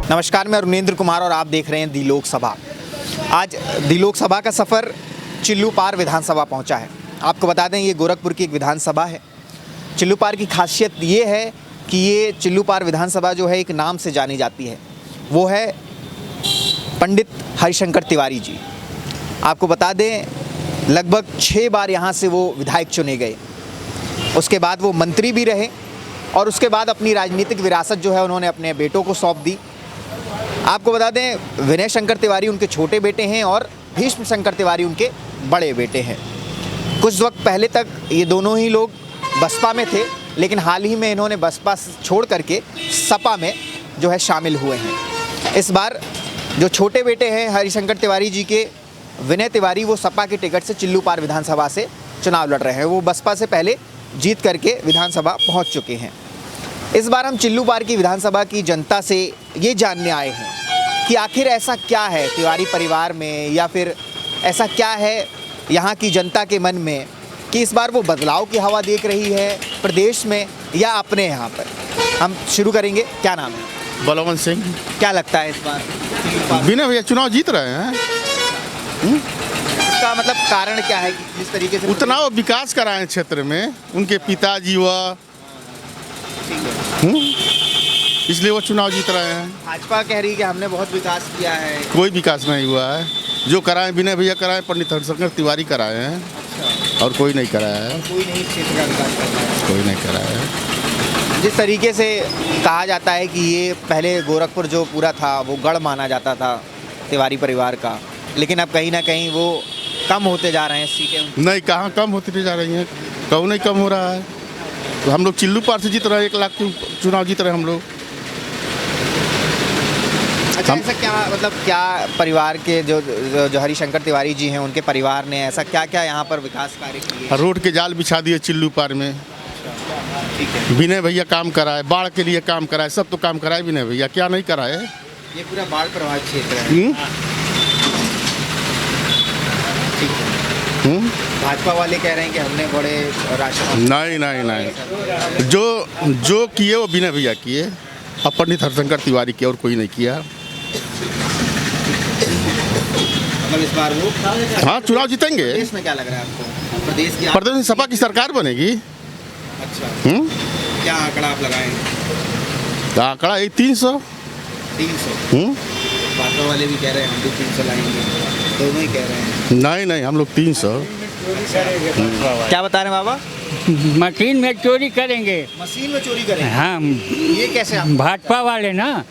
नमस्कार, मैं अरुणेंद्र कुमार और आप देख रहे हैं दी लोकसभा। आज दी लोकसभा का सफ़र चिल्लूपार विधानसभा पहुंचा है। आपको बता दें, ये गोरखपुर की एक विधानसभा है। चिल्लूपार की खासियत ये है कि ये चिल्लूपार विधानसभा जो है एक नाम से जानी जाती है, वो है पंडित हरिशंकर तिवारी जी। आपको बता दें, लगभग 6 बार यहाँ से वो विधायक चुने गए। उसके बाद वो मंत्री भी रहे और उसके बाद अपनी राजनीतिक विरासत जो है उन्होंने अपने बेटों को सौंप दी। आपको बता दें, विनय शंकर तिवारी उनके छोटे बेटे हैं और भीष्म शंकर तिवारी उनके बड़े बेटे हैं। कुछ वक्त पहले तक ये दोनों ही लोग बसपा में थे, लेकिन हाल ही में इन्होंने बसपा छोड़ करके सपा में जो है शामिल हुए हैं। इस बार जो छोटे बेटे हैं हरिशंकर तिवारी जी के, विनय तिवारी, वो सपा के टिकट से चिल्लूपार विधानसभा से चुनाव लड़ रहे हैं। वो बसपा से पहले जीत करके विधानसभा पहुंच चुके हैं। इस बार हम चिल्लूपार की विधानसभा की जनता से ये जानने आए हैं कि आखिर ऐसा क्या है तिवारी परिवार में, या फिर ऐसा क्या है यहाँ की जनता के मन में कि इस बार वो बदलाव की हवा देख रही है प्रदेश में या अपने यहाँ पर। हम शुरू करेंगे। क्या नाम है? बलवंत सिंह। क्या लगता है इस बार विनय भैया चुनाव जीत रहे हैं। इसका मतलब कारण क्या है कि जिस तरीके से उतना वो विकास कराए क्षेत्र में, उनके पिताजी व इसलिए वो चुनाव जीत रहे हैं। भाजपा कह रही है कि हमने बहुत विकास किया है। कोई विकास नहीं हुआ है। जो कराए विनय भैया कराए, पंडित हरिशंकर तिवारी कराए हैं। और कोई नहीं कराया है। कोई नहीं क्षेत्र का विकास कर रहा है। कोई नहीं कराया है। जिस तरीके से कहा जाता है कि ये पहले गोरखपुर जो पूरा था वो गढ़ माना जाता था तिवारी परिवार का, लेकिन अब कहीं ना कहीं वो कम होते जा रहे हैं सीटें। नहीं, कहाँ कम होती जा रही हैं, कहीं नहीं कम हो रहा है। तो हम लोग चिल्लूपार से जीत रहे हैं, 1 लाख की चुनाव जीत रहे हैं हम लोग। अच्छा, ऐसा क्या मतलब, क्या परिवार के जो हरिशंकर तिवारी जी हैं उनके परिवार ने ऐसा क्या क्या यहाँ पर विकास कार्य किए? रोड के जाल बिछा दिए चिल्लूपार में। ठीक है। विनय भैया काम कराए, बाढ़ के लिए काम कराए, सब तो काम कराए विनय भैया, क्या नहीं कराए? ये पूरा बाढ़ प्रभावित क्षेत्र है। ठीक है। भाजपा वाले कह रहे हैं कि हमने बड़े राशन। नहीं नहीं नहीं, जो किए वो विनय भैया किए, अब पंडित हरिशंकर तिवारी किए, और कोई नहीं किया। मतलब इस बार वो हाँ, चुनाव जीतेंगे। प्रदेश में क्या लग रहा है आपको? प्रदेश में सपा की सरकार बनेगी। अच्छा। क्या आंकड़ा आप लगाएंगे? आंकड़ा यही 300। 300। भाजपा वाले भी कह रहे हैं हम भी 300 लाएंगे, दोनों ही कह रहे हैं। नहीं नहीं, हम लोग 300। क्या बता रहे हैं बाबा? मशीन में चोरी करेंगे। मशीन में चोरी करेंगे? हाँ, ये कैसे आप? भाजपा वाले ना,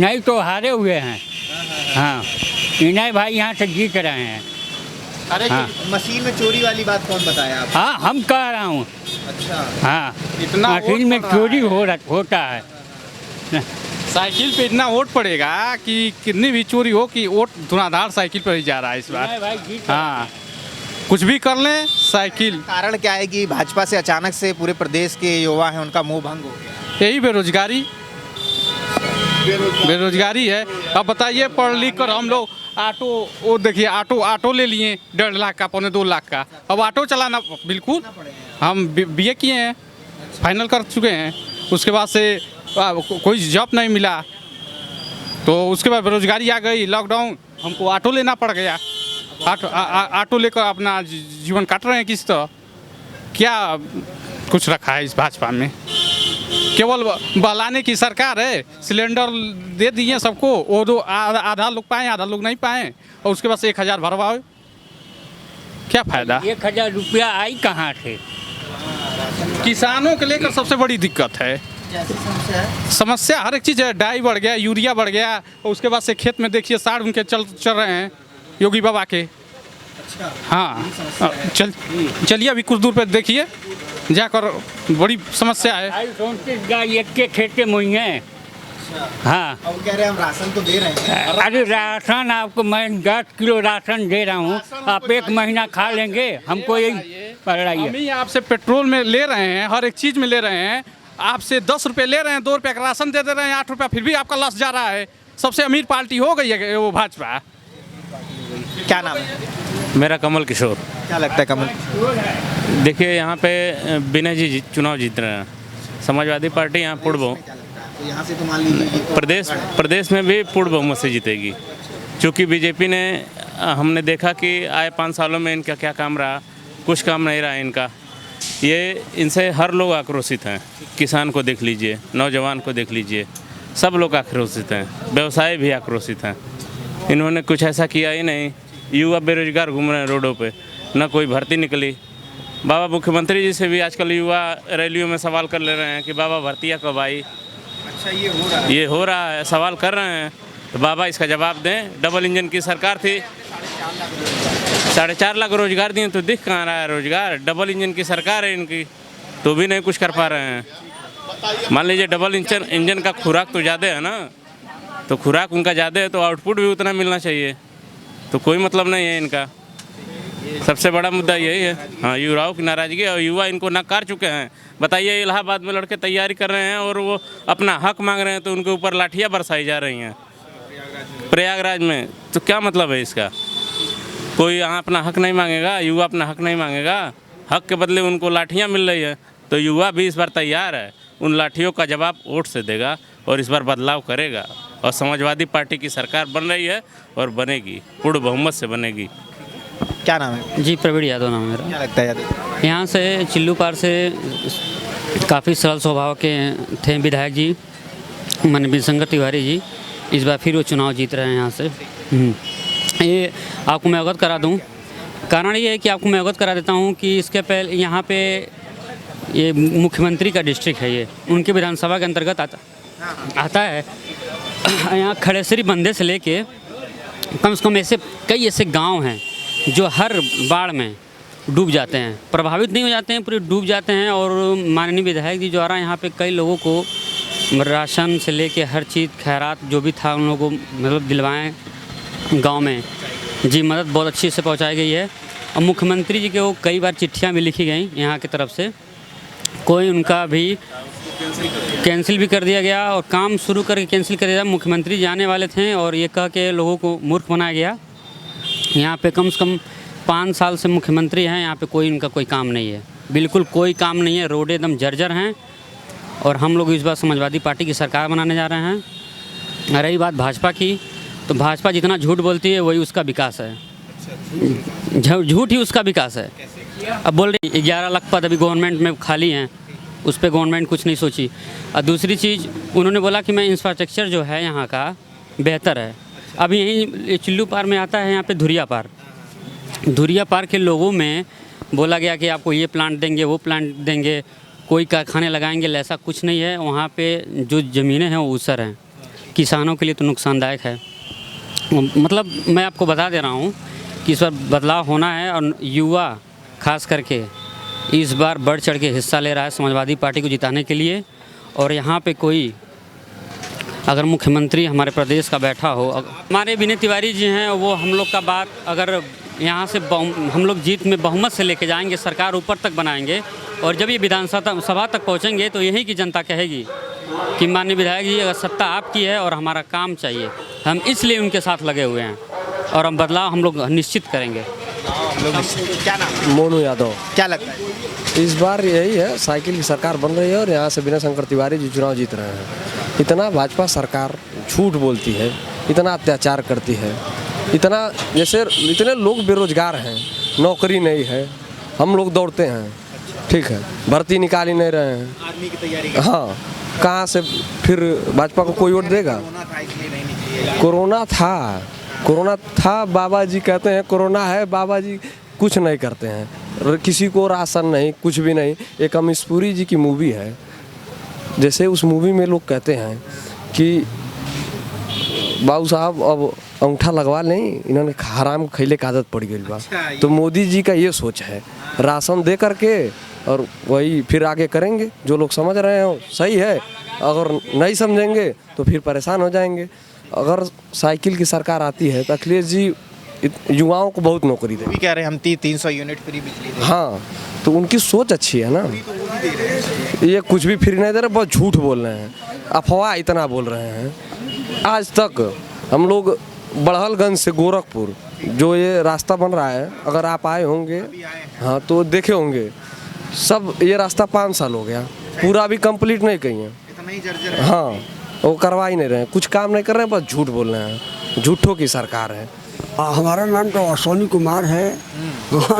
नहीं तो हारे हुए हैं। हाँ, विनय भाई यहाँ से जीत रहे हैं। अरे हाँ। मशीन में चोरी वाली बात कौन बताया आप? हाँ, हम कह रहा हूँ। अच्छा। हाँ, इतना मशीन में चोरी होता है। साइकिल पे इतना वोट पड़ेगा कि कितनी भी चोरी हो कि वोट धुआंधार साइकिल पर ही जा रहा है इस बार। भाई जीत रहे हैं। हाँ, कुछ भी कर लें साइकिल। कारण क्या है कि भाजपा से अचानक से पूरे प्रदेश के युवा हैं उनका मोह भंग हो गया? यही बेरोजगारी है। अब बताइए, पढ़ लिख कर हम लोग ऑटो, वो देखिए ऑटो ले लिए 1.5 लाख का, 1.25 लाख का। अब ऑटो चलाना बिल्कुल, हम BA किए हैं, फाइनल कर चुके हैं। उसके बाद से कोई जॉब नहीं मिला, तो उसके बाद बेरोजगारी आ गई, लॉकडाउन, हमको ऑटो लेना पड़ गया। ऑटो लेकर अपना जीवन काट रहे हैं। किस तरह क्या कुछ रखा है इस भाजपा में? केवल बहलाने की सरकार है। सिलेंडर दे दिए सबको, वो दो आधा लोग पाए, आधा लोग नहीं पाए, और उसके बाद से 1000 भरवाओ, क्या फायदा? 1000 रुपया आई कहाँ से? किसानों के लेकर सबसे बड़ी दिक्कत है। समस्या हर एक चीज़ है। डाई बढ़ गया, यूरिया बढ़ गया, और उसके बाद से खेत में देखिए साढ़ उनके चल रहे हैं योगी बाबा के। अच्छा। हाँ, चलिए अभी कुछ दूर पे देखिए जाकर, बड़ी समस्या है। 34 गाय एक के खेते में हुई हैं। हाँ, अब कह रहे हैं हम राशन तो दे रहे हैं। अरे राशन आपको मैं 10 किलो राशन दे रहा हूँ, आप 1 महीना खा लेंगे, हमको यही पड़ रही हम है। ही आपसे पेट्रोल में ले रहे हैं, हर एक चीज़ में ले रहे हैं, आपसे 10 रुपये ले रहे हैं, 2 रुपये का राशन दे रहे हैं, 8 रुपया, फिर भी आपका लॉस जा रहा है। सबसे अमीर पार्टी हो गई है वो भाजपा। क्या नाम है? मेरा कमल किशोर। क्या लगता है कमल? देखिए, यहाँ पे विनय जी चुनाव जीत रहे हैं। समाजवादी पार्टी यहाँ पूर्व तो यहाँ से तो मान लीजिए प्रदेश में भी पूर्ण बहुमत से जीतेगी, क्योंकि बीजेपी ने हमने देखा कि आए 5 सालों में इनका क्या काम रहा, कुछ काम नहीं रहा इनका। ये इनसे हर लोग आक्रोशित हैं। किसान को देख लीजिए, नौजवान को देख लीजिए, सब लोग आक्रोशित हैं, व्यवसाय भी आक्रोशित हैं। इन्होंने कुछ ऐसा किया ही नहीं। युवा बेरोजगार घूम रहे हैं रोडों पे, ना कोई भर्ती निकली। बाबा मुख्यमंत्री जी से भी आजकल युवा रैलियों में सवाल कर ले रहे हैं कि बाबा भर्तियाँ कब आई। अच्छा, ये हो रहा है, सवाल कर रहे हैं, तो बाबा इसका जवाब दें। डबल इंजन की सरकार थी, 4.5 लाख रोजगार दिए, तो दिख कहाँ रहा है रोजगार? डबल इंजन की सरकार है इनकी, तो भी नहीं कुछ कर पा रहे हैं। मान लीजिए डबल इंजन का खुराक तो ज़्यादा है ना, तो खुराक उनका ज़्यादा है तो आउटपुट भी उतना मिलना चाहिए, तो कोई मतलब नहीं है इनका। सबसे बड़ा मुद्दा यही है। हाँ, युवाओं की नाराज़गी, और युवा इनको नकार चुके हैं। बताइए, इलाहाबाद में लड़के तैयारी कर रहे हैं और वो अपना हक मांग रहे हैं, तो उनके ऊपर लाठियाँ बरसाई जा रही हैं प्रयागराज में। तो क्या मतलब है इसका? कोई यहाँ अपना हक नहीं मांगेगा, युवा अपना हक नहीं मांगेगा, हक के बदले उनको लाठियाँ मिल रही है। तो युवा भी इस बार तैयार है, उन लाठियों का जवाब वोट से देगा और इस बार बदलाव करेगा। और समाजवादी पार्टी की सरकार बन रही है और बनेगी, पूर्ण बहुमत से बनेगी। क्या नाम है? जी, प्रवीण यादव नाम है मेरा। क्या लगता है यादव? यहाँ से चिल्लू पार से काफ़ी सरल स्वभाव के थे विधायक जी मनबीर शंकर तिवारी जी। इस बार फिर वो चुनाव जीत रहे हैं यहाँ से। ये आपको मैं अवगत करा दूँ। कारण ये है कि आपको मैं अवगत करा देता हूँ कि इसके पहले यहाँ पे ये मुख्यमंत्री का डिस्ट्रिक्ट है, ये उनके विधानसभा के अंतर्गत आता है। यहाँ खड़ेसरी बंदे से लेके कम से कम कई ऐसे गांव हैं जो हर बाढ़ में डूब जाते हैं, प्रभावित नहीं हो जाते हैं, पूरे डूब जाते हैं। और माननीय विधायक जी द्वारा यहाँ पे कई लोगों को राशन से लेके हर चीज़, खैरात जो भी था उन लोगों को मतलब दिलवाएँ गांव में। जी, मदद बहुत अच्छी से पहुँचाई गई है। और मुख्यमंत्री जी के वो कई बार चिट्ठियाँ भी लिखी गई यहाँ की तरफ से, कोई उनका भी कैंसिल भी कर दिया गया और काम शुरू करके कैंसिल कर दिया। मुख्यमंत्री जाने वाले थे और ये कह के लोगों को मूर्ख बनाया गया। यहाँ पे कम से कम 5 साल से मुख्यमंत्री हैं, यहाँ पे कोई उनका कोई काम नहीं है, बिल्कुल कोई काम नहीं है। रोडें एकदम जर्जर हैं। और हम लोग इस बार समाजवादी पार्टी की सरकार बनाने जा रहे हैं। रही बात भाजपा की, तो भाजपा जितना झूठ बोलती है वही उसका विकास है, झूठ ही उसका विकास है। अब बोल रही 11 लाख पद अभी गवर्नमेंट में खाली हैं, उस पर गवर्नमेंट कुछ नहीं सोची। और दूसरी चीज़ उन्होंने बोला कि मैं इंफ्रास्ट्रक्चर जो है यहाँ का बेहतर है। अब यहीं चिल्लू पार में आता है, यहाँ पे धुरिया पार के लोगों में बोला गया कि आपको ये प्लांट देंगे, वो प्लांट देंगे, कोई कारखाने लगाएंगे, ऐसा कुछ नहीं है। वहाँ पे जो ज़मीनें हैं वो ऊसर हैं, किसानों के लिए तो नुकसानदायक है। मतलब मैं आपको बता दे रहा हूँ कि इस बार बदलाव होना है और युवा खास करके इस बार बढ़ चढ़ के हिस्सा ले रहा है समाजवादी पार्टी को जिताने के लिए। और यहाँ पे कोई अगर मुख्यमंत्री हमारे प्रदेश का बैठा हो, हमारे विनय तिवारी जी हैं, वो हम लोग का बात अगर यहाँ से हम लोग जीत में बहुमत से लेके जाएंगे, सरकार ऊपर तक बनाएंगे। और जब ये विधानसभा तक पहुँचेंगे तो यही की जनता कहेगी कि माननीय विधायक जी अगर सत्ता आपकी है और हमारा काम चाहिए, हम इसलिए उनके साथ लगे हुए हैं और हम बदलाव हम लोग निश्चित करेंगे। क्या नाम? मोनू यादव। क्या लगता है? इस बार यही है, साइकिल की सरकार बन रही है और यहाँ से विनय शंकर तिवारी जी चुनाव जीत रहे हैं। इतना भाजपा सरकार झूठ बोलती है, इतना अत्याचार करती है, इतने लोग बेरोजगार हैं, नौकरी नहीं है, हम लोग दौड़ते हैं, ठीक है, भर्ती निकाल ही नहीं रहे हैं, आर्मी की तैयारी। हाँ, कहाँ से फिर भाजपा को कोई वोट देगा? कोरोना था, बाबा जी कहते हैं कोरोना है, बाबा जी कुछ नहीं करते हैं, किसी को राशन नहीं, कुछ भी नहीं। एक अमीशपुरी जी की मूवी है, जैसे उस मूवी में लोग कहते हैं कि बाबू साहब अब अंगूठा लगवा नहीं, इन्होंने हराम खैले का आदत पड़ गई बा। तो मोदी जी का ये सोच है, राशन दे करके और वही फिर आगे करेंगे। जो लोग समझ रहे हो सही है, अगर नहीं समझेंगे तो फिर परेशान हो जाएंगे। अगर साइकिल की सरकार आती है तो अखिलेश जी युवाओं को बहुत नौकरी दे। भी कह रहे हैं हम 300 यूनिट फ्री बिजली दे। हाँ, तो उनकी सोच अच्छी है ना। ये कुछ भी फ्री नहीं दे रहे, बहुत झूठ बोल रहे हैं, अफवाह इतना बोल रहे हैं। आज तक हम लोग बड़हलगंज से गोरखपुर जो ये रास्ता बन रहा है, अगर आप आए होंगे हाँ तो देखे होंगे, सब ये रास्ता 5 साल हो गया, पूरा भी कंप्लीट नहीं किए हैं। इतना ही जर्जर है। हाँ, वो करवा ही नहीं रहे हैं, कुछ काम नहीं कर रहे हैं, बस झूठ बोल रहे हैं। झूठों की सरकार है। हमारा नाम तो अश्वनी कुमार है।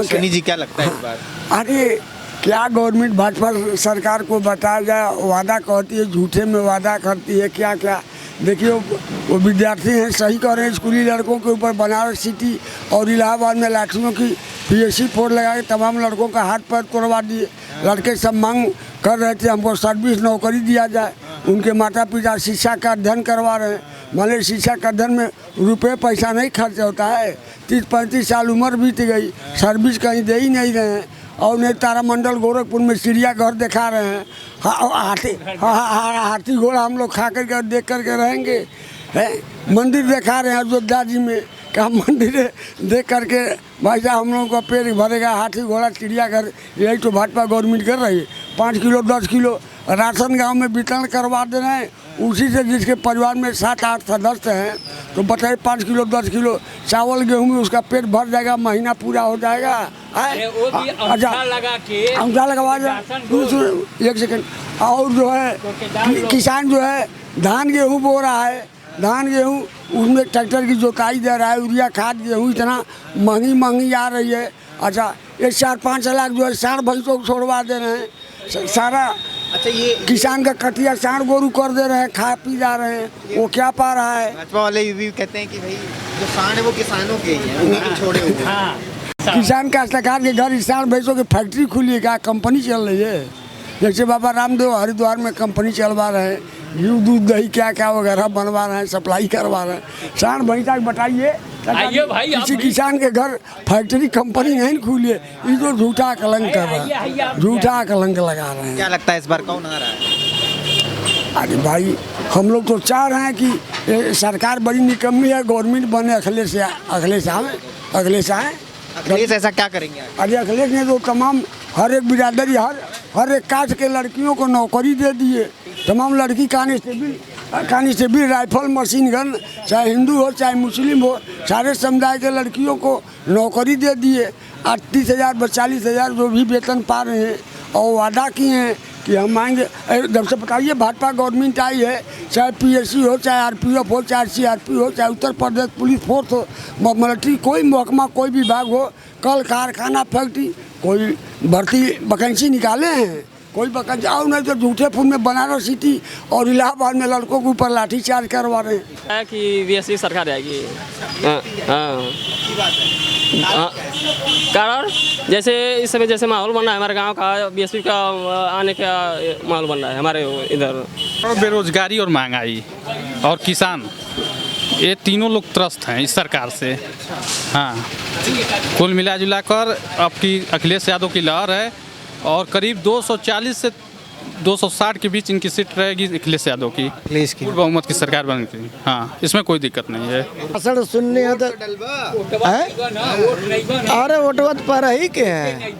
शनि जी क्या लगता है इस बार? अरे क्या गवर्नमेंट भाजपा सरकार को बताया जाए, वादा करती है, झूठे में वादा करती है क्या क्या। देखिए वो विद्यार्थी हैं, सही कह रहे हैं, स्कूली लड़कों के ऊपर बनारस सिटी और इलाहाबाद में लाठियों की PSC फोड़ लगा के तमाम लड़कों का हाथ पैर तोड़वा दिए। लड़के सब मांग कर रहे थे हमको सर्विस नौकरी दिया जाए। उनके माता पिता शिक्षा का अध्ययन करवा रहे हैं। मान शिक्षा का अध्ययन में रुपये पैसा नहीं खर्च होता है। 30-35 साल उम्र बीत गई, सर्विस कहीं दे ही नहीं रहे हैं। और उन्हें तारामंडल गोरखपुर में चिड़ियाघर दिखा रहे हैं। हाथी घोड़ा हम लोग खा करके देख करके रहेंगे। मंदिर दिखा रहे हैं अयोध्या जी में, क्या मंदिर देख करके भाई साहब हम लोगों का पेट भरेगा। हाथी घोड़ा चिड़ियाघर यही तो भाजपा गवर्नमेंट कर रही है। 5 किलो 10 किलो राशन गांव में वितरण करवा दे रहे हैं। उसी से जिसके परिवार में 7-8 सदस्य हैं तो बताइए 5 किलो 10 किलो चावल गेहूँ में उसका पेट भर जाएगा, महीना पूरा हो जाएगा। अच्छा लगवा एक सेकंड। और जो है किसान जो है धान गेहूँ बो रहा है, धान गेहूँ उसमें ट्रैक्टर की जोताई दे रहा है, यूरिया खाद गेहूँ इतना महंगी आ रही है। अच्छा ये 4-5 लाख जो है साढ़ भैंसों को छोड़वा दे रहे हैं सारा। अच्छा ये किसान का कटिया साढ़ गोरू कर दे रहे हैं, खा पी जा रहे हैं, वो क्या पा रहा है। भाजपा वाले ये भी कहते हैं कि भाई जो सांड है वो किसानों के ही है, उन्हीं को छोड़े हुए हैं। किसान काश्तकार के घर साढ़ भैंसों की फैक्ट्री खुली है, क्या कंपनी चल रही है। जैसे बाबा रामदेव हरिद्वार में कंपनी चलवा रहे हैं, घी दूध दही क्या क्या वगैरह बनवा रहे हैं, सप्लाई करवा रहे हैं। साढ़ भैंसा बताइए किसी किसान के घर फैक्ट्री कंपनी नहीं खुली है। ये तो झूठा कलंक कर रहा है, झूठा कलंक लगा रहे हैं। क्या लगता है इस बार कौन आ रहा है? अरे भाई हम लोग तो चाह रहे हैं कि सरकार बड़ी निकम्मी है, गवर्नमेंट बने, अखिलेश आए। अखिलेश ऐसा क्या करेंगे? अरे अखिलेश ने तो तमाम हर एक बिरादरी हर एक कास्ट के लड़कियों को नौकरी दे दिए। तमाम लड़की कांस्टेबल राइफल मशीन गन, चाहे हिंदू हो चाहे मुस्लिम हो, सारे समुदाय के लड़कियों को नौकरी दे दिए। 38,000 40,000 जो भी वेतन पा रहे हैं और वादा किए हैं कि हम आएंगे। जब से बताइए भाजपा गवर्नमेंट आई है, चाहे PSC हो, चाहे RPF हो, चाहे CRP हो, चाहे उत्तर प्रदेश पुलिस फोर्स हो, मिलिट्री, कोई महकमा कोई विभाग हो, कल कारखाना फैक्ट्री, कोई भर्ती वैकेंसी निकाले हैं, कोई वैकेंसी आओ नहीं तो झूठे फूल में बनारस सिटी और इलाहाबाद में लड़कों के ऊपर लाठीचार्ज करवा रहे हैं। कि BSP सरकार आएगी। कारण जैसे इस समय जैसे माहौल बन रहा है हमारे गांव का, BSP का आने का माहौल बन रहा है हमारे इधर। बेरोजगारी और महंगाई और किसान, ये तीनों लोग त्रस्त हैं इस सरकार से। हाँ, कुल मिला जुला कर आपकी अखिलेश यादव की लहर है और करीब 240 से 260 के बीच इनकी सीट रहेगी अखिलेश यादव की। अखिलेश की बहुमत की सरकार बनेगी। हाँ, इसमें कोई दिक्कत नहीं है। असर सुननी है तो अरे वोटवत पर ही के हैं।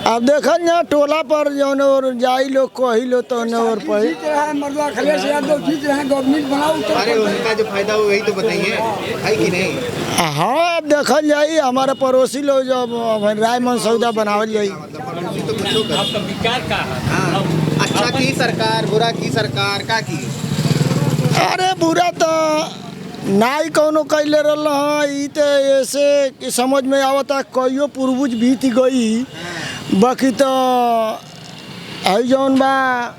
अब देखो ना टोला पर जौन और जाई लोग कही लो तो न और पड़ी अखिलेश यादव जीत रहे हैं, गवर्नमेंट बनाओ। अरे उनका जो फायदा हो वही तो बताइए, है कि नहीं? हाँ, अब देखल जाई हमारे पड़ोसी लोग जब राय मनसौदा बनावल जाई। आपका विचार का अच्छा की सरकार, बुरा की सरकार का की? अरे बुरा तो नाई कौनो कैले रही तो ऐसे कि समझ में आवता कईयो पूर्वज बीत गई। बाकी तो जौन बा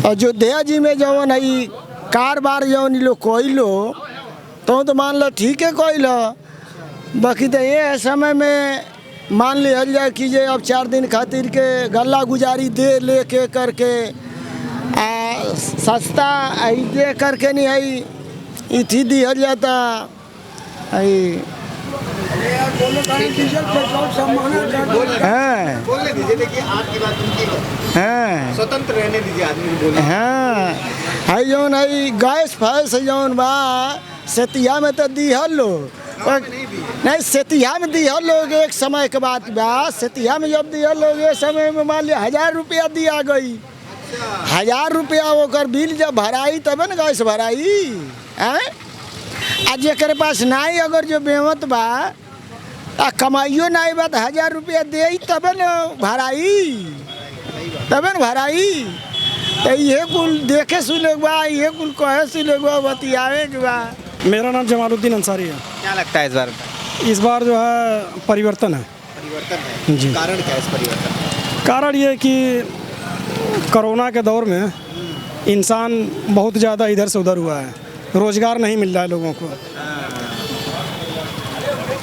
अयोध्या जी में जौन है कारबार जौन लोग कैलो तो मान लो ठीक है कैलो। बाकी तो ये समय में मान लिया जाए कि जे अब 4 दिन खातिर के गल्ला गुजारी दे लेके करके सस्ता दे करके नहीं है इथी दिया जाता बोलने दीजिए, देखिए आपकी बात उनकी बात, स्वतंत्र रहने दीजिए आदमी को बोले। है जौन है गैस फैस जौन बा सेतिया में तो दिहल लो नहीं, सेतिया में दिहल लोग एक समय के बाद बा। सेतिया में जब दिहल लोग एक समय में मान लिया 1000 रुपया दिया गई। 1000 रुपया होकर बिल जब भराई तब न गैस भराई है। आज जेकर पास नहीं अगर जो बेमत बा कमाइयो नहीं बा तो 1000 रुपया दे तब न भराई, तब न भराई। तो ये कुल देखे सुने के बा, ये कुल कहे सुने के बा, बतियावे के बा। मेरा नाम जमालुद्दीन अंसारी है। क्या लगता है इस बार जो है परिवर्तन है। परिवर्तन है जी। कारण क्या है इस परिवर्तन का? कारण ये कि कोरोना के दौर में इंसान बहुत ज़्यादा इधर से उधर हुआ है, रोज़गार नहीं मिल रहा है लोगों को।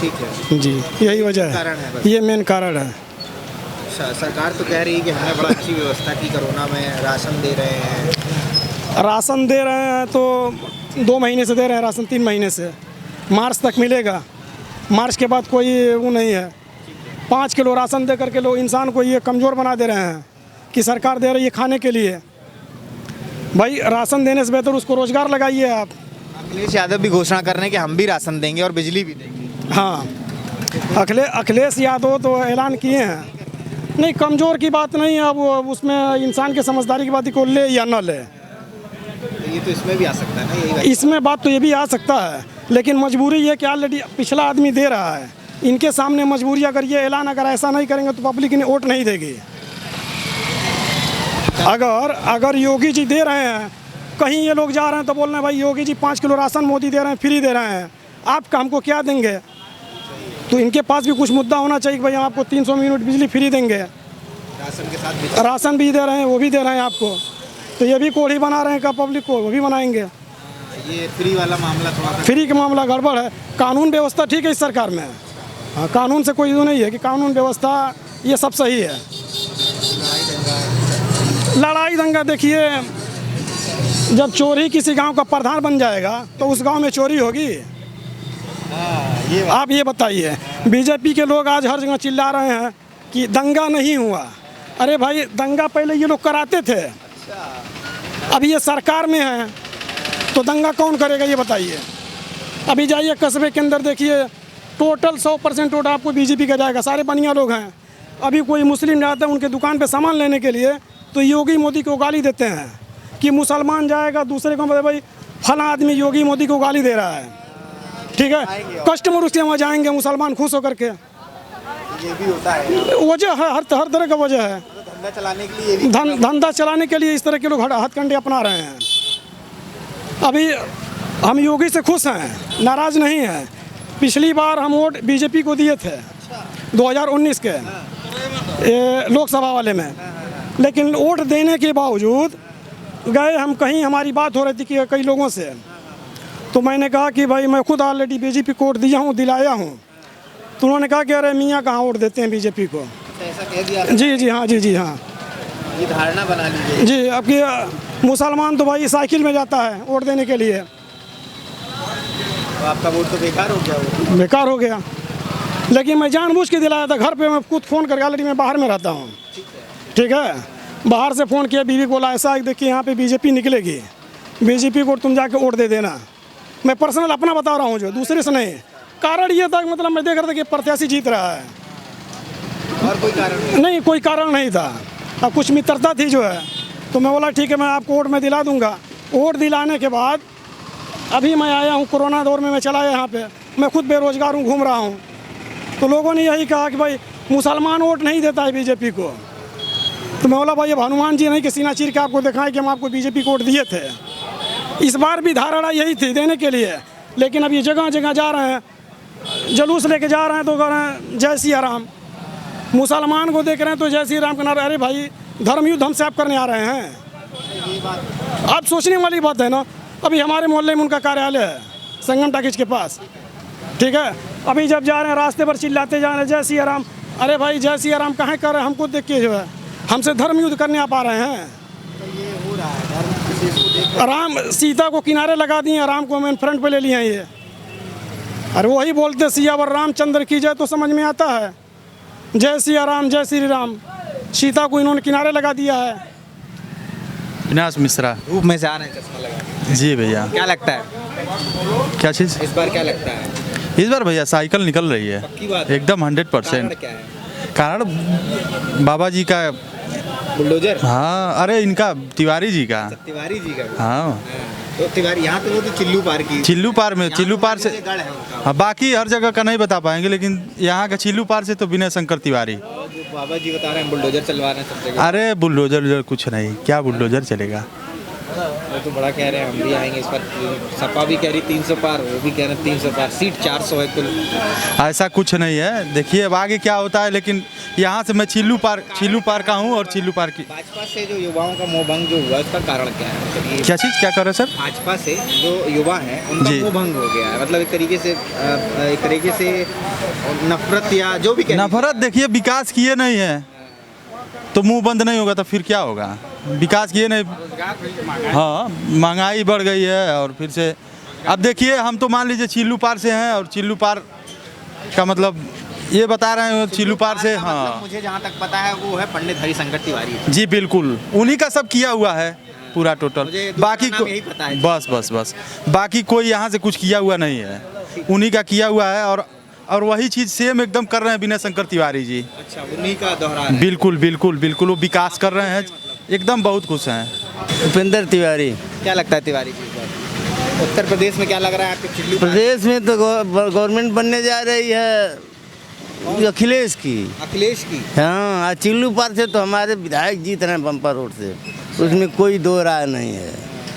ठीक है जी, यही वजह कारण है है, बस। ये मेन कारण है। सरकार तो कह रही है कि हमने बड़ा अच्छी व्यवस्था की, कोरोना में राशन दे रहे हैं। राशन दे रहे हैं तो 2 महीने से दे रहे हैं राशन, 3 महीने से, मार्च तक मिलेगा। मार्च के बाद कोई वो नहीं है। 5 किलो राशन दे करके लोग इंसान को ये कमज़ोर बना दे रहे हैं कि सरकार दे रही है खाने के लिए। भाई राशन देने से बेहतर उसको रोज़गार लगाइए आप। अखिलेश यादव भी घोषणा कर रहे हैं कि हम भी राशन देंगे और बिजली भी देंगे। हाँ, अखिलेश यादव तो ऐलान किए हैं। नहीं, कमज़ोर की बात नहीं है, अब उसमें इंसान के समझदारी की बात को ले या न ले, ये तो इसमें भी आ सकता है ना, यही बात। इसमें बात तो ये भी आ सकता है, लेकिन मजबूरी ये कि ऑलरेडी पिछला आदमी दे रहा है। इनके सामने मजबूरी, अगर ये ऐलान अगर ऐसा नहीं करेंगे तो पब्लिक इन्हें वोट नहीं देगी। अगर योगी जी दे रहे हैं, कहीं ये लोग जा रहे हैं तो बोल रहे हैं भाई योगी जी 5 किलो राशन मोदी दे रहे हैं, फ्री दे रहे हैं, आप हमको क्या देंगे? तो इनके पास भी कुछ मुद्दा होना चाहिए कि भाई हम आपको 300 यूनिट बिजली फ्री देंगे। राशन के साथ राशन भी दे रहे हैं, वो भी दे रहे हैं आपको, तो ये भी कोढ़ी बना रहे हैं का पब्लिक को, वो भी बनाएंगे। ये फ्री वाला मामला थोड़ा फ्री का मामला गड़बड़ है। कानून व्यवस्था ठीक है इस सरकार में, हाँ, कानून से कोई वो नहीं है कि कानून व्यवस्था ये सब सही है। लड़ाई दंगा देखिए, जब चोरी किसी गांव का प्रधान बन जाएगा तो उस गांव में चोरी होगी। आप ये बताइए, बीजेपी के लोग आज हर जगह चिल्ला रहे हैं कि दंगा नहीं हुआ। अरे भाई, दंगा पहले ये लोग कराते थे, अब ये सरकार में है तो दंगा कौन करेगा ये बताइए। अभी जाइए कस्बे के अंदर देखिए, टोटल 100% वोट आपको बीजेपी का जाएगा, सारे बढ़िया लोग हैं। अभी कोई मुस्लिम जाता है उनके दुकान पे सामान लेने के लिए तो योगी मोदी को गाली देते हैं कि मुसलमान जाएगा दूसरे को, मतलब भाई फला आदमी योगी मोदी को गाली दे रहा है, ठीक है। कस्टमर उसके वहाँ जाएंगे मुसलमान खुश होकर के। ये भी होता है, वजह है, हर तरह का वजह है। धंधा चलाने के लिए धंधा चलाने के लिए इस तरह के लोग हथकंडे अपना रहे हैं। अभी हम योगी से खुश हैं, नाराज़ नहीं हैं। पिछली बार हम वोट बीजेपी को दिए थे 2019 के लोकसभा वाले में, लेकिन वोट देने के बावजूद गए हम कहीं, हमारी बात हो रही थी कि कई लोगों से, तो मैंने कहा कि भाई मैं खुद ऑलरेडी बीजेपी को वोट दिया हूँ, दिलाया हूँ। तो उन्होंने कहा कि अरे मियाँ कहाँ वोट देते हैं बीजेपी को। ऐसा कह दिया? जी हाँ, जी हाँ, ये धारणा बना ली जी। अब कि मुसलमान तो भाई साइकिल में जाता है वोट देने के लिए, तो आपका वोट तो बेकार हो गया। बेकार हो गया। लेकिन मैं जानबूझ के दिलाया था, घर पे मैं खुद फ़ोन करके, ऑलरेडी मैं बाहर में रहता हूँ, ठीक है, बाहर से फ़ोन किया, बीवी को बोला ऐसा है देखिए यहाँ पे बीजेपी निकलेगी, बीजेपी को तुम जाके वोट दे देना। मैं पर्सनल अपना बता रहा हूँ, जो दूसरे से नहीं। कारण ये था, मतलब मैं देख रहा था कि प्रत्याशी जीत रहा है, और कोई कारण नहीं, कोई कारण नहीं था। अब कुछ मित्रता थी जो है, तो मैं बोला ठीक है मैं आपको वोट में दिला दूंगा। वोट दिलाने के बाद अभी मैं आया हूँ, कोरोना दौर में मैं चला यहाँ पे, मैं खुद बेरोजगार हूँ, घूम रहा हूँ, तो लोगों ने यही कहा कि भाई मुसलमान वोट नहीं देता है बीजेपी को। तो मैं बोला भाई अब हनुमान जी नहीं कि सीना चीर के आपको दिखाएं कि हम आपको बीजेपी को वोट दिए थे। इस बार भी धारणा यही थी देने के लिए, लेकिन अब ये जगह जगह जा रहे हैं, जुलूस लेके जा रहे हैं तो कह रहे हैं जय सिया राम। मुसलमान को देख रहे हैं तो जय श्री राम के नारे। अरे भाई, धर्म युद्ध हमसे आप करने आ रहे हैं? आप सोचने वाली बात है ना। अभी हमारे मोहल्ले में उनका कार्यालय है, संगम टाकिज के पास, ठीक है। अभी जब जा रहे हैं रास्ते पर चिल्लाते जा रहे हैं जय सिया राम। अरे भाई, जय सिया राम कहाँ कर रहे हैं? हमको देख के जो है हमसे धर्म युद्ध करने आप आ रहे हैं। राम सीता को किनारे लगा दिए, राम को मैंने फ्रंट पे ले लिए हैं ये। अरे वही बोलते सियावर रामचंद्र की जय, तो समझ में आता है जय सिया राम, जय श्री राम। सीता को इन्होंने किनारे लगा दिया है। विनाश मिश्रा। धूप में से आ रहे हैं चश्मा लगा। जी भैया। क्या लगता है क्या चीज़? इस बार क्या लगता है? इस बार भैया साइकिल निकल रही है, पक्की बात है? एकदम 100%। कारण क्या है? कारण बाबा जी का बुलडोजर। हाँ, अरे इनका तिवारी जी का। तिवारी जी का। हाँ, तो तिवारी यहाँ तो वो तो चिल्लू पार की। चिल्लू पार में, चिल्लू पार से गढ़ है उनका। हाँ, बाकी हर जगह का नहीं बता पाएंगे, लेकिन यहाँ का चिल्लू पार से तो विनय शंकर तिवारी। जो बाबा जी बता रहे हैं बुलडोजर चलवा रहे हैं सब जगह। अरे बुलडोजर कुछ नहीं, क्या बुलडोजर चलेगा। वो तो बड़ा कह रहे हैं हम भी आएंगे इस पर। सपा भी कह रही 300 पार, वो भी कह रहे हैं 300 पार, सीट 400 है कुल। ऐसा कुछ नहीं है, देखिए अब आगे क्या होता है। लेकिन यहाँ से मैं चिल्लू पार का हूँ और चिल्लू पार की। भाजपा से जो युवाओं का मोह भंग जो हुआ उसका कारण क्या है? क्या चीज़ क्या कर रहे सर? भाजपा से जो युवा हैं उनका जी। मोह भंग हो गया है, मतलब एक तरीके से नफरत या जो भी नफरत। देखिए विकास किए नहीं है तो मुंह बंद नहीं होगा, तो फिर क्या होगा? विकास किए नहीं। हाँ, महंगाई बढ़ गई है। और फिर से अब देखिए, हम तो मान लीजिए चिल्लू पार से हैं, और चिल्लू पार का मतलब ये बता रहे हैं चिल्लू पार से। हाँ, मुझे जहाँ तक पता है वो है पंडित हरिशंकर तिवारी जी, बिल्कुल उन्हीं का सब किया हुआ है पूरा टोटल। बाकी को यही पता है। बस बाकी कोई यहाँ से कुछ किया हुआ नहीं है, उन्हीं का किया हुआ है। और वही चीज़ सेम एकदम कर रहे हैं विनय शंकर तिवारी जी। अच्छा, उन्हीं का दोहरा है। बिल्कुल वो विकास कर रहे हैं, एकदम बहुत खुश हैं। उपेंद्र तिवारी। क्या लगता है तिवारी जी को? उत्तर प्रदेश में क्या लग रहा है आपको? चिल्लू पार? प्रदेश में तो गवर्नमेंट बनने जा रही है अखिलेश की। हाँ, आज चिल्लू पार से तो हमारे विधायक जीत रहे हैं बम्पर रोड से, उसमें कोई दो राय नहीं है।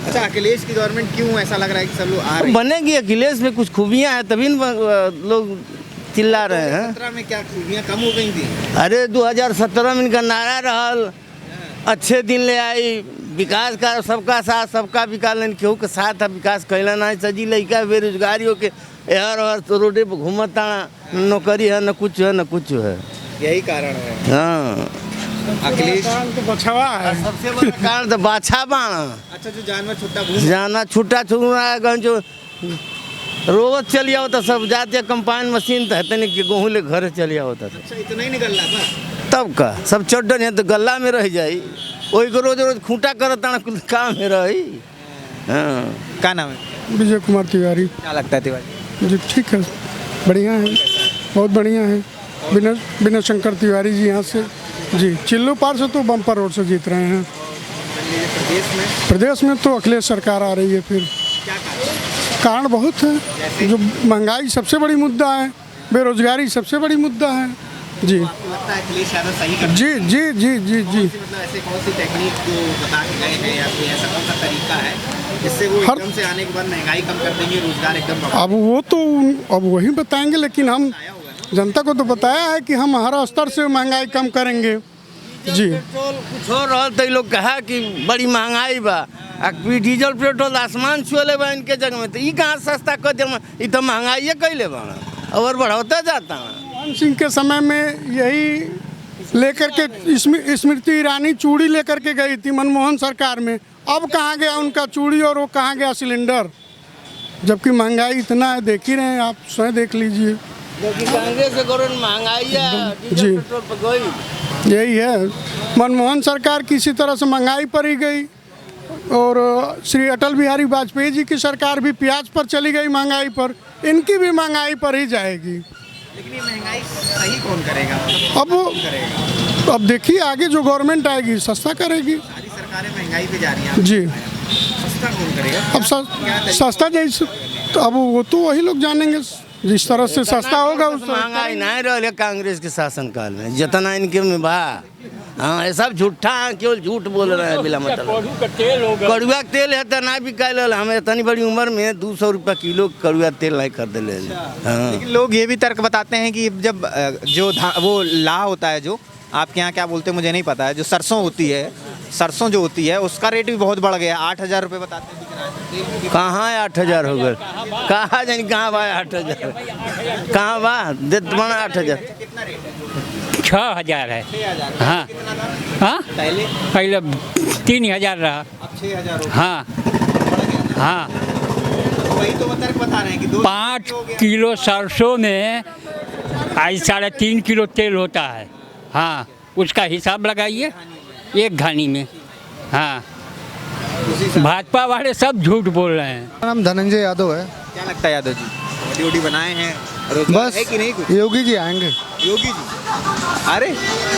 अच्छा, अखिलेश की गवर्नमेंट क्यों ऐसा लग रहा है कि सब लोग आ रहे हैं? बनेगी, अखिलेश में कुछ खूबियाँ हैं तभी लोग चिल्ला रहे हैं। 2017 में क्या खूबियाँ कम हो गई थी? अरे 2017 में इनका नारा रहल अच्छे दिन ले आई, विकास का सबका साथ सबका विकास, लेकिन केहू के साथ अब विकास कैला नहीं। सजी लड़का बेरोजगारी होके हर तो रोडे पर घूमता, नौकरी है न कुछ है न कुछ है। यही कारण है। हाँ, अखिलेश तो बछवा है। सबसे बड़ा कारण तो बाछा बाणा। अच्छा, जो जानवर छुट्टा घूम जाना छुट्टा छुड़ा जो रोज चल आओ तो सब जाते कंपाइन मशीन तो है नहीं कि गेहूँ ले घर चल आओ था। अच्छा, इतना ही निकल रहा था तब का सब चड्डन है तो गला में रह जाई, वही को रोज खूंटा करता कुछ काम में रही। हाँ, क्या नाम है? विजय कुमार तिवारी। क्या लगता है तिवारी जी ठीक है, बढ़िया है, बहुत बढ़िया है। विनय शंकर तिवारी जी यहाँ से जी चिल्लू पार से तो बम्पर रोड से जीत रहे हैं। प्रदेश में तो अखिलेश सरकार आ रही है। फिर कारण बहुत है, जो महंगाई सबसे बड़ी मुद्दा है, बेरोजगारी सबसे बड़ी मुद्दा है जी। लगता है अखिलेश यादव सही कर जी जी जी जी जी मतलब ऐसे कौन सी टेक्निक जो बता के गए हैं या कोई ऐसा कौन सा तरीका है जिससे वो एकदम से आने के बाद महंगाई कम कर देंगे, रोजगार एकदम? अब वो तो अब वही बताएंगे, लेकिन हम जनता को तो बताया है कि हम हर स्तर से महंगाई कम करेंगे जी। कुछ और रहा तो लोग कहा कि बड़ी महंगाई बा, डीजल पेट्रोल आसमान छुएले बा इनके जगह में, तो ये कहाँ सस्ता कर दिया? ये तो महंगाई कैले बा और बढ़ाता जाता है। मनमोहन सिंह के समय में यही लेकर के स्मृति ईरानी चूड़ी लेकर के गई थी मनमोहन सरकार में। अब कहाँ गया उनका चूड़ी और वो कहाँ गया सिलेंडर? जबकि महंगाई इतना है, देख ही रहे हैं आप, स्वयं देख लीजिए। कांग्रेस के गवर्नमेंट महंगाई है, जी पेट्रोल पर गई। यही है, मनमोहन सरकार किसी तरह से महंगाई पर ही गई, और श्री अटल बिहारी वाजपेयी जी की सरकार भी प्याज पर चली गई महंगाई पर, इनकी भी महंगाई पर ही जाएगी। लेकिन ये महंगाई सही कौन करेगा? अब देखिए आगे जो गवर्नमेंट आएगी सस्ता करेगी। सारी सरकारें महंगाई पे जा रही हैं जी, सस्ता कौन करेगा? अब सस्ता जैसे तो अब वो तो वही लोग जानेंगे, जिस तरह से सस्ता होगा उस महंगाई नहीं रहे कांग्रेस के शासनकाल में जितना इनके में बा। हाँ, ये सब झूठा है, केवल झूठ बोल रहे हैं बिना मतलब। कड़ुआ तेल है तो ना बिकायल, हमें इतनी बड़ी उम्र में 200 रुपया किलो कड़ुआ तेल नहीं खरीद ले। हाँ, लेकिन लोग ये भी तर्क बताते हैं कि जब जो वो लाह होता है, जो आपके यहाँ क्या बोलते हैं मुझे नहीं पता है, जो सरसों होती है, सरसों जो होती है उसका रेट भी बहुत बढ़ गया, 8,000 रुपये बताते हैं। कहाँ 8,000 हो गए? कहाँ जानी कहाँ बा 8,000? कहाँ बा दे 8,000? 6,000 है। हाँ हाँ, पहले 3,000 रहा, अब 6,000 हाँ हाँ। वही तो वो तर्क बता रहे हैं कि 5 किलो सरसों में आज 3.5 किलो तेल होता है। हाँ, उसका हिसाब लगाइए एक घानी में। हाँ, भाजपा वाले सब झूठ बोल रहे हैं। नाम धनंजय यादव है। क्या लगता है यादव जी, बॉडी बनाए हैं, रोजगार बस है कि नहीं? कुछ योगी जी आएंगे। योगी जी। अरे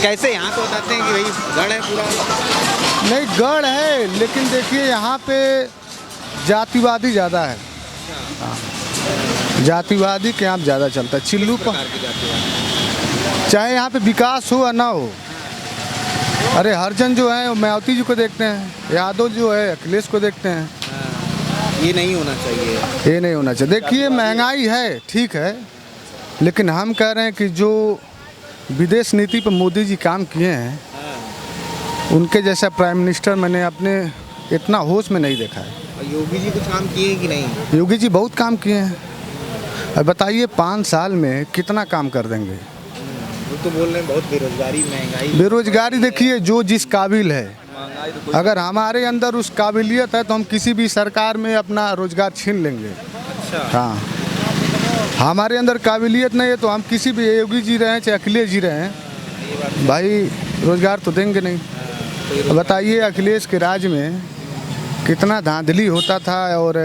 कैसे? यहाँ तो बताते हैं कि भाई गढ़ है पूरा। नहीं, गढ़ है, लेकिन देखिए यहाँ पे जातिवादी ज़्यादा है। जातिवादी के यहाँ ज़्यादा चलता है। चिल्लू पर चाहे यहाँ पे विकास हो या ना हो, अरे हरजन जो है वो मायावती जी को देखते हैं, यादव जो है अखिलेश को देखते हैं। ये नहीं होना चाहिए। ये नहीं होना चाहिए। देखिए महंगाई है, ठीक है, लेकिन हम कह रहे हैं कि जो विदेश नीति पर मोदी जी काम किए हैं, उनके जैसा प्राइम मिनिस्टर मैंने अपने इतना होश में नहीं देखा है। योगी जी कुछ काम किए कि नहीं? योगी जी बहुत काम किए हैं। अब बताइए 5 साल में कितना काम कर देंगे? वो तो बोल रहे हैं बहुत बेरोजगारी, महंगाई। बेरोजगारी देखिए, जो जिस काबिल है, अगर हमारे अंदर उस काबिलियत है तो हम किसी भी सरकार में अपना रोजगार छीन लेंगे। अच्छा। हाँ, हमारे अंदर काबिलियत नहीं है तो हम किसी भी, योगी जी रहे चाहे अखिलेश जी रहे, भाई रोजगार तो देंगे नहीं। बताइए अखिलेश के राज में कितना धांधली होता था, और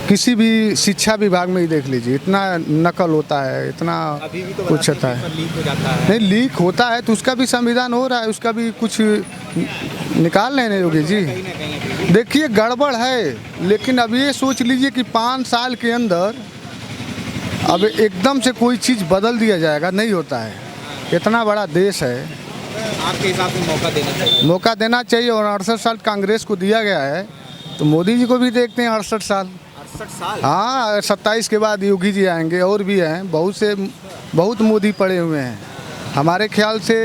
किसी भी शिक्षा विभाग में ही देख लीजिए, इतना नकल होता है, इतना कुछ होता है। नहीं, लीक होता है तो उसका भी संविधान हो रहा है, उसका भी कुछ निकाल रहे हैं योगी जी। देखिए गड़बड़ है, लेकिन अब ये सोच लीजिए कि 5 साल के अंदर अब एकदम से कोई चीज़ बदल दिया जाएगा, नहीं होता है। इतना बड़ा देश है, आपके हिसाब से मौका देना चाहिए? मौका देना चाहिए। और 68 साल कांग्रेस को दिया गया है, तो मोदी जी को भी देखते हैं 68 साल। 68 साल? हाँ, 27 के बाद योगी जी आएंगे, और भी हैं बहुत मोदी पड़े हुए हैं। हमारे ख्याल से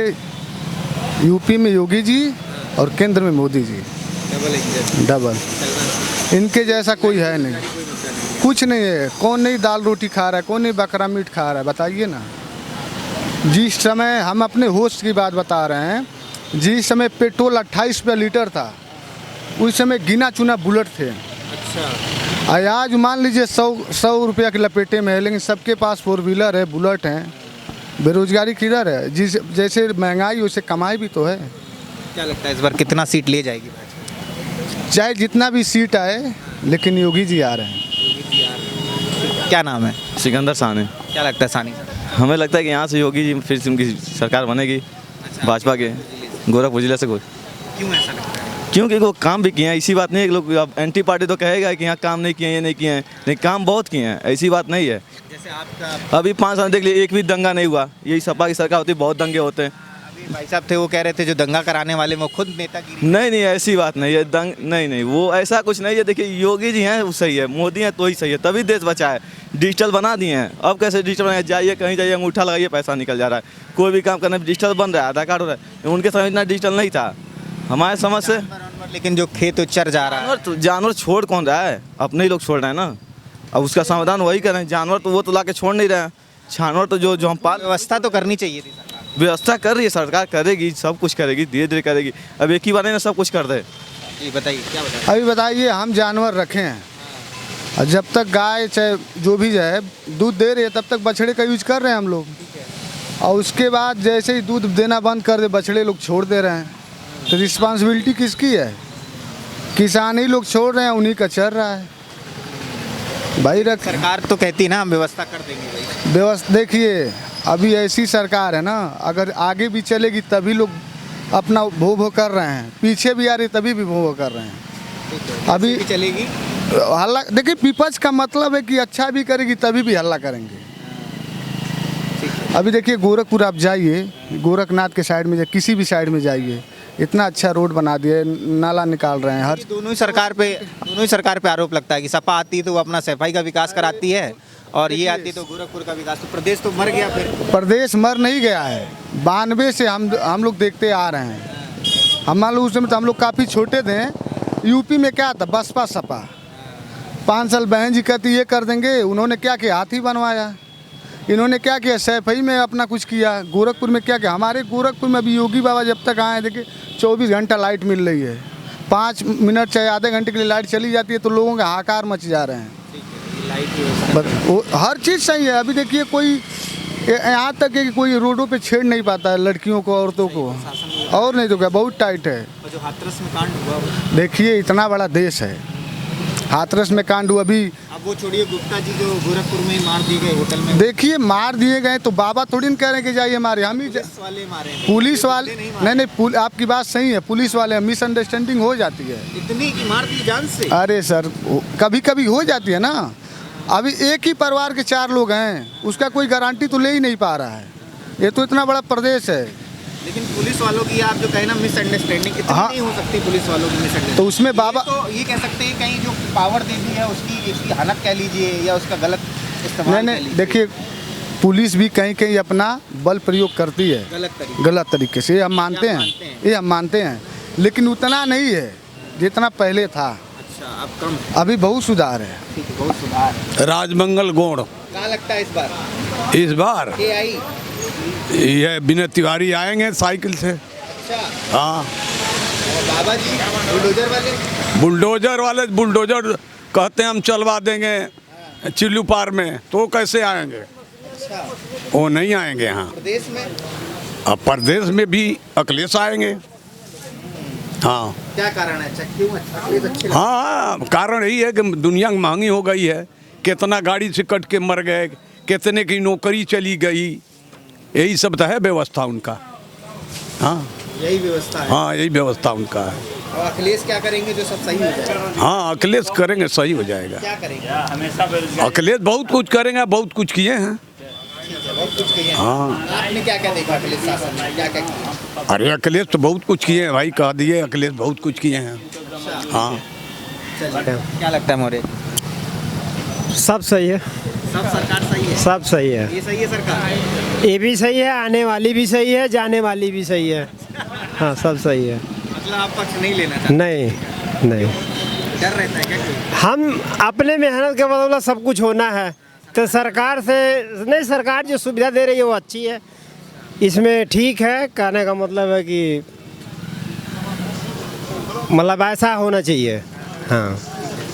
यूपी में योगी जी और केंद्र में मोदी जी, डबल। इनके जैसा कोई है नहीं, कुछ नहीं है। कौन नहीं दाल रोटी खा रहा है, कौन नहीं बकरा मीट खा रहा है, बताइए ना। जिस समय हम अपने होश की बात बता रहे हैं, जिस समय पेट्रोल 28 रुपये लीटर था, उस समय गिना चुना बुलेट थे। अच्छा। आज मान लीजिए 100 रुपया के लपेटे में है, लेकिन सबके पास 4 व्हीलर है, बुलेट हैं। बेरोजगारी किधर है? जैसे महंगाई वैसे कमाई भी तो है। क्या लगता है इस बार कितना सीट ले जाएगी? चाहे जितना भी सीट आए, लेकिन योगी जी आ रहे हैं। क्या नाम है? सिकंदर सानी। क्या लगता है सानी? हमें लगता है कि यहाँ से योगी जी फिर से उनकी सरकार बनेगी। अच्छा। भाजपा के गोरखपुर जिले से कोई। क्यों ऐसा लगता है? क्योंकि वो काम भी किए हैं, ऐसी बात नहीं है कि लोग अब एंटी पार्टी तो कहेगा कि यहाँ काम नहीं किए हैं, ये नहीं किए हैं, लेकिन काम बहुत किए हैं, ऐसी बात नहीं है। जैसे आपका अभी 5 साल देख लीजिए, एक भी दंगा नहीं हुआ। यही सपा की सरकार होती, बहुत दंगे होते हैं। भाई साहब थे, वो कह रहे थे जो दंगा कराने वाले वो खुद नेतागिरी। नहीं, ऐसी बात नहीं है। नहीं, वो ऐसा कुछ नहीं है। देखिए योगी जी हैं वो सही है, मोदी हैं तो ही सही है, तभी देश बचा है। डिजिटल बना दिए हैं। अब कैसे डिजिटल बनाए? जाइए कहीं जाइए, अंगूठा लगाइए, पैसा निकल जा रहा है। कोई भी काम करने में डिजिटल बन रहा है, आधार कार्ड हो रहा है। उनके समय इतना डिजिटल नहीं था हमारे समझ से। लेकिन जो खेत उच्चर जा रहा है, जानवर छोड़ कौन रहा है? अपने ही लोग छोड़ रहे हैं ना। अब उसका समाधान वही करें। जानवर तो वो तो ला के छोड़ नहीं रहे हैं। जानवर तो जो हम पाल, व्यवस्था तो करनी चाहिए थी। व्यवस्था कर रही है सरकार, करेगी, सब कुछ करेगी, धीरे धीरे करेगी। अब एक ही बार नहीं ना सब कुछ कर दे। जी बताइए, क्या बताइए? अभी बताइए, हम जानवर रखे हैं, और जब तक गाय चाहे जो भी है दूध दे रही है, तब तक बछड़े का यूज कर रहे हैं हम लोग। और उसके बाद जैसे ही दूध देना बंद कर दे, बछड़े लोग छोड़ दे रहे हैं। तो रिस्पॉन्सिबिलिटी किसकी है? किसान ही लोग छोड़ रहे हैं, उन्हीं का चल रहा है भाई। सरकार तो कहती है ना हम व्यवस्था कर देंगे भाई। व्यवस्था देखिए, अभी ऐसी सरकार है ना, अगर आगे भी चलेगी तभी लोग अपना भो कर रहे हैं, पीछे भी आ रही तभी भी भो कर रहे हैं। अभी चलेगी हल्ला। देखिए विपक्ष का मतलब है कि अच्छा भी करेगी तभी भी हल्ला करेंगे। अभी देखिए गोरखपुर आप जाइए, गोरखनाथ के साइड में, किसी भी साइड में जाइए, इतना अच्छा रोड बना दिए, नाला निकाल रहे हैं। हर दोनों ही सरकार पे आरोप लगता है कि सपा आती है तो वो अपना सफाई का विकास कराती है, और ये आती तो गोरखपुर का विकास। तो प्रदेश तो मर गया। फिर प्रदेश मर नहीं गया है। 92 से हम लोग देखते आ रहे हैं। हम मान लो उस समय तो हम लोग काफ़ी छोटे थे। यूपी में क्या था? बसपा सपा। 5 साल बहन जी कहती ये कर देंगे, उन्होंने क्या किया? हाथी बनवाया। इन्होंने क्या किया? सफाई में अपना कुछ किया। गोरखपुर में क्या किया? हमारे गोरखपुर में अभी योगी बाबा जब तक आए, देखिए 24 घंटा लाइट मिल रही है। 5 मिनट चाहे आधे घंटे के लिए लाइट चली जाती है तो लोगों के हाहाकार मच जा रहे हैं। हर चीज़ सही है। अभी देखिए कोई यहाँ तक है कि कोई रोडों पे छेड़ नहीं पाता है लड़कियों को, औरतों को, और नहीं तो क्या, बहुत टाइट है। जो हाथरस में कांड हुआ, देखिए इतना बड़ा देश है, हाथरस में कांड हुआ। अभी अब वो छोड़िए, गुप्ता जी जो गोरखपुर में ही मार दिए गए होटल में, देखिए मार दिए गए तो बाबा थोड़ी न कह रहे हैं कि जाइए मारे, हम ही वाले मारे हैं। पुलिस वाले नहीं, आपकी बात सही है, पुलिस वाले मिसअंडरस्टैंडिंग हो जाती है। इतनी की मार दी जान से? अरे सर कभी कभी हो जाती है ना। अभी एक ही परिवार के 4 लोग हैं, उसका कोई गारंटी तो ले ही नहीं पा रहा है। ये तो इतना बड़ा प्रदेश है। लेकिन पुलिस वालों की आप जो कहें ना मिसअंडरस्टैंडिंग, इतनी नहीं हो सकती पुलिस वालों की मिसअंडरस्टैंडिंग। तो उसमें बाबा तो ये कह सकते हैं कहीं जो पावर दे दी है उसकी हनक कह लीजिए या उसका गलत इस्तेमाल। नहीं, देखिए पुलिस भी कहीं कहीं अपना बल प्रयोग करती है गलत तरीके से, ये हम मानते हैं, लेकिन उतना नहीं है जितना पहले था। अच्छा, अब कम, अभी बहुत सुधार है। ठीक है, बहुत सुधार है। राजमंगल गौड़ क्या लगता है इस बार ये आई? ये विनय तिवारी आएंगे साइकिल से। अच्छा, हाँ। और बाबा जी बुलडोजर वाले बुलडोजर कहते हैं हम चलवा देंगे चिल्लू पार में, तो कैसे आएंगे? अच्छा, वो नहीं आएंगे यहाँ। प्रदेश में? अब प्रदेश में भी अखिलेश आएंगे। हाँ। क्या कारण है? क्यों अखिलेश अच्छे? हाँ, कारण यही है कि दुनिया महंगी हो गई है, कितना गाड़ी से कट के मर गए, कितने की नौकरी चली गई, यही सब तो है व्यवस्था उनका। हाँ, यही व्यवस्था है। हाँ, यही व्यवस्था उनका है। और अखिलेश क्या करेंगे जो सब सही हो जाएगा? हाँ, अखिलेश करेंगे, सही हो जाएगा। क्या करेंगे? अखिलेश बहुत कुछ करेंगे, बहुत कुछ किए हैं। बहुत कुछ किए हैं। हाँ। आपने क्या क्या देखा अखिलेश शासन में? क्या क्या किया? अरे अखिलेश तो बहुत कुछ किए हैं भाई, कह दिए अखिलेश बहुत कुछ किए हैं। हाँ। चलिए, क्या लगता है मौर्य? सब सही है, सब सरकार सही है, सब सही है। ये सही है सरकार, ये भी सही है, आने वाली भी सही है, जाने वाली भी सही है। हाँ, सब सही है। मतलब आप पक्ष नहीं लेना चाहते? नहीं, डर रहता है क्या कोई? हम अपने मेहनत के बदौलत सब कुछ होना है, तो सरकार से नहीं, सरकार जो सुविधा दे रही है वो अच्छी है, इसमें ठीक है। कहने का मतलब है कि मतलब ऐसा होना चाहिए। हाँ,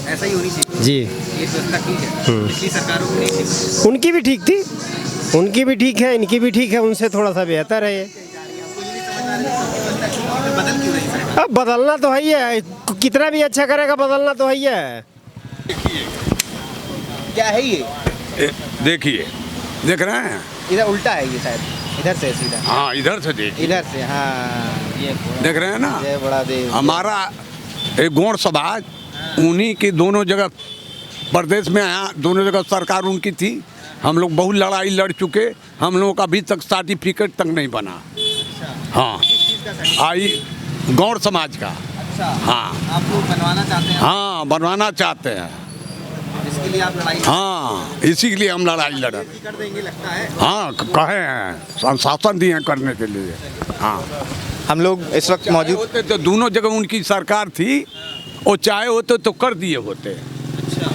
ऐसा ही होनी चाहिए जी। ये व्यवस्था ठीक है। पिछली सरकारों में नहीं थी। उनकी भी ठीक थी, उनकी भी ठीक है, इनकी भी ठीक है, उनसे थोड़ा सा बेहतर है ये। बदल क्यों रही सरकार? अब बदलना तो है ही है, कितना भी अच्छा करेगा बदलना तो है ही है। क्या है ये? देखिए, देख रहे हैं, इधर उल्टा है ये शायद, इधर से सीधा। हाँ, इधर से देखिए, इधर से। हाँ, ये देख रहे हैं ना, जय बड़ा देव। हमारा एक गौड़ समाज, उन्हीं की दोनों जगह प्रदेश में आया, दोनों जगह सरकार उनकी थी। हम लोग बहुत लड़ाई लड़ चुके, हम लोगों का अभी तक सर्टिफिकेट तक नहीं बना। हाँ, आई गौड़ समाज का। अच्छा, हाँ, आप लोग बनवाना चाहते हैं? हाँ, बनवाना चाहते हैं, इसके लिए आप लड़ाई? हाँ, इसी के लिए हम लड़ाई लड़े। कर देंगे लगता है। हाँ, कहे हैं, शासन दिए करने के लिए। हाँ, हम लोग इस वक्त मौजूद होते तो दोनों जगह उनकी सरकार थी, वो चाहे होते तो कर दिए होते।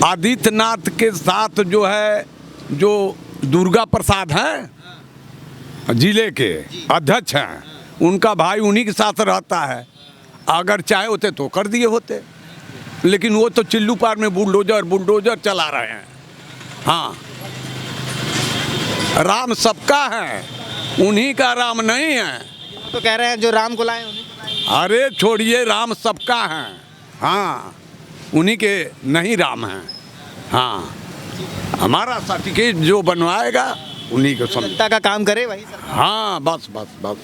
आदित्यनाथ के साथ जो है, जो दुर्गा प्रसाद हैं जिले के अध्यक्ष हैं, उनका भाई उन्हीं के साथ रहता है। अगर चाहे होते तो कर दिए होते, लेकिन वो तो चिल्लू पार में बुलडोजर चला रहे हैं। हाँ, राम सबका है, उन्हीं का राम नहीं है। तो कह रहे हैं जो राम को लाए उन्हीं को लाए। अरे छोड़िए, राम सबका है। हाँ, उन्हीं के नहीं राम हैं। हाँ, हमारा सर्टिफिकेट जो बनवाएगा उन्हीं को जनता का काम करे वही सरकार। हाँ, बस बस बस।